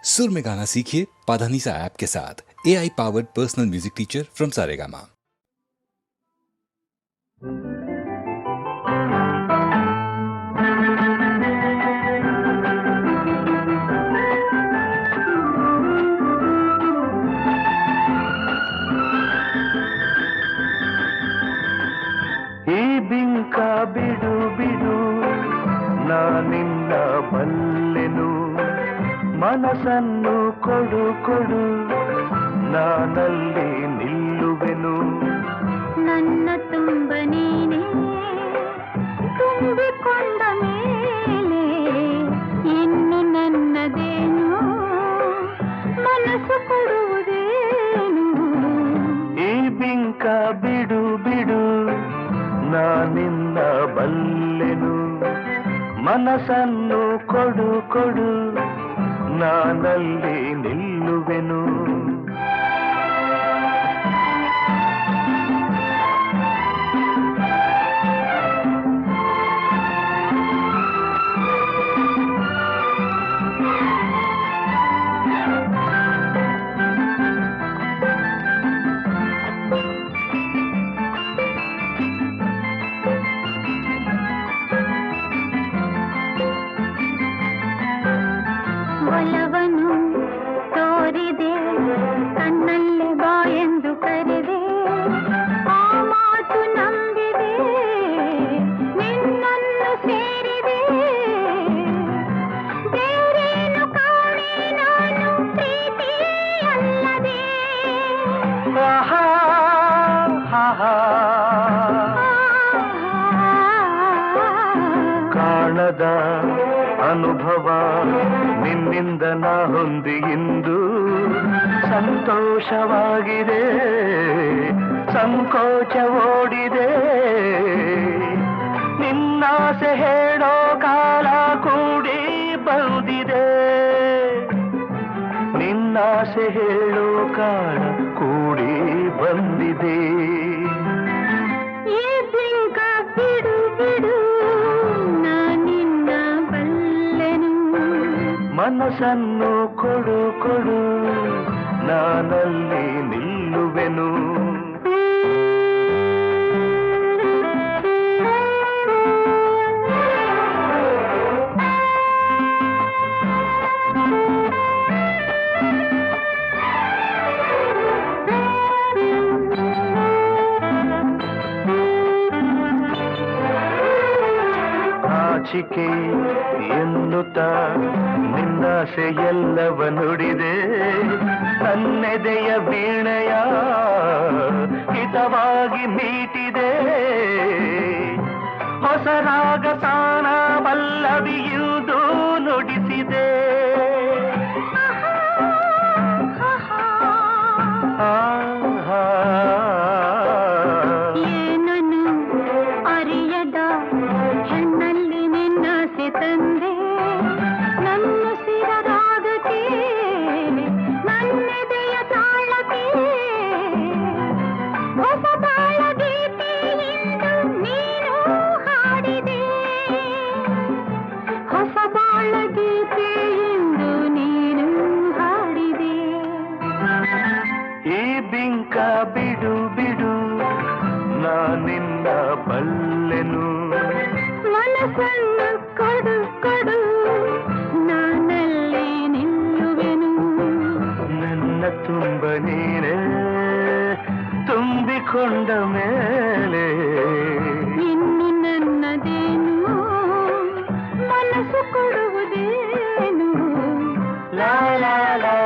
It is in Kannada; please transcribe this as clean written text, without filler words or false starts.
सुर में गाना सीखिए पाधानीसा ऐप के साथ। AI powered personal music teacher from Saregama. ಈ ಬಿಂಕ ಬಿಡು ಬಿಡು ನಾನಿನ್ನ ಬಲ್ಲೆನು, ಮನಸ್ಸನ್ನು ಕೊಡು ಕೊಡು ನಾನಲ್ಲಿ ನಿಲ್ಲುವೆನು. ನನ್ನ ತುಂಬ ನೀನೇ ತುಂಬಿಕೊಂಡ ಮೇಲೆ ಇನ್ನು ನನ್ನದೇನು, ಮನಸ್ಸು ಕೊಡುವುದೇನು. ಈ ಬಿಂಕ ಬಿಡು ಬಿಡು ನಾನಿನ್ನ ಬಲ್ಲೆನು, ಮನಸ್ಸನ್ನು ಕೊಡು ಕೊಡು ನಾನಲ್ಲಿ ನಿಲ್ಲುವೆನು. ಒಲವನು ತೋರಿದೆ ಕಣ್ಣಲ್ಲೇ ಬಾ ಎಂದು ಕರೆದೆ, ಆ ಮಾತು ನಂಬಿದೆ ನಿನ್ನನ್ನು ಸೇರಿದೆ. ಬೇರೇನು ಕಾಣೆ ನಾನು ಪ್ರೀತಿ ಅಲ್ಲದೆ. ಆಹಾ, ಆಹಾ. ಕಾಣದ ಅನುಭವ ನಿನ್ನಿಂದ ನಾ ಹೊಂದಿ ಇಂದು ಸಂತೋಷವಾಗಿದೆ, ಸಂಕೋಚ ಓಡಿದೆ. ನಿನ್ನಾಸೆ ಹೇಳೋ ಕಾಲ ಕೂಡಿ ಬಂದಿದೆ, ನಿನ್ನಾಸೆ ಹೇಳೋ ಕಾಲ ಕೂಡಿ ಬಂದಿದೆ. ಈ ಬಿಂಕ ಬಿಡು ಬಿಡು ನಾನಿನ್ನ ಬಲ್ಲೆನು, ಮನಸ್ಸನ್ನು ಕೊಡು ಕೊಡು ನಾನಲ್ಲಿ ನಿಲ್ಲುವೆನು. ಆಚಿಕೆ ಎನ್ನುತ್ತ ನಿನ್ನಾಸೆ ಎಲ್ಲವ ನುಡಿದೆ, ನನ್ನೆದೆಯ ವೀಣೆಯ ಹಿತವಾಗಿ ಮೀಟಿದೆ. ಹೊಸ ರಾಗ ತಾನ ಪಲ್ಲವಿಯುವುದು ನುಡಿಸಿದೆ. ಆಹಾ, ಏನನು ಅರಿಯದ ಹೆಣ್ಣಲ್ಲಿ ನಿನ್ನಾಸೆ ತಂದೆ, ನನ್ನ ಸಿರರಾಗಕ್ಕೆ ನನ್ನೆದೆಯ ತಾಳಕ್ಕೆ. ಹೊಸ ಬಾಳ ಗೀತೆಯಿಂದ ನೀನು ಹಾಡಿದೆ, ಹೊಸ ಬಾಳ ಗೀತೆಯಿಂದ ನೀನು ಹಾಡಿದೆ. ಈ ಬಿಂಕ ಬಿಡು ಬಿಡು ನಾನಿನ್ನ ಬಲ್ಲೆನು, ಮನಸ್ಸನ್ನು ಕೊಡು ಕೊಡು ನಾನಲ್ಲಿ ನಿಲ್ಲುವೆನು. ನನ್ನ ತುಂಬ ನೀನೇ ತುಂಬಿಕೊಂಡ ಮೇಲೆ ಇನ್ನು ನನ್ನದೇನು, ಮನಸ್ಸು ಕೊಡುವುದೇನು. ಲಾ ಲಾ ಲಾ